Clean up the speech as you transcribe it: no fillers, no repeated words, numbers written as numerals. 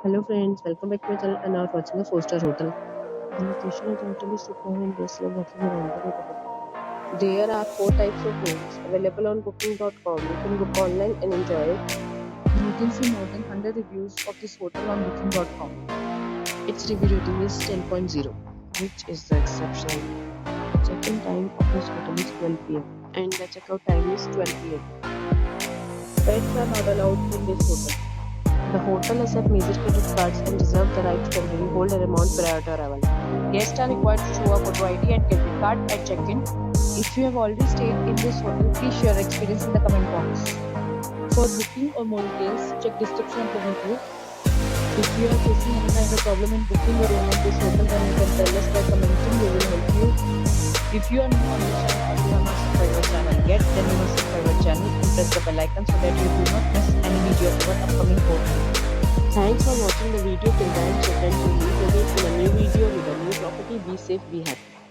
Hello friends, welcome back to my channel and now watching a 4-star hotel. The location is utterly superb and guests love walking around the neighborhood. There are 4 types of rooms available on booking.com. You can book online and enjoy it. You can see more than 100 reviews of this hotel on booking.com. Its review rating is 10.0, which is exceptional. The check-in time of this hotel is 12 p.m. and the checkout time is 12 p.m. Pets are not allowed in this hotel. The hotel accepts major credit cards and reserves the right to temporarily hold an amount prior to arrival. Guests are required to show a photo ID and debit card at check-in. If you have already stayed in this hotel, please share your experience in the comment box. For booking or more details, check description of the video. If you are facing any kind of problem in booking a room at this hotel, then you can tell us by commenting. We will help you. If you are new on this channel or you have not subscribed our channel yet, then you must subscribe our channel and press the bell icon so that you do not miss any video of our upcoming hotel. Thanks for watching the video till the end. So friends, we will meet again in a new video with a new property. Be safe, be happy.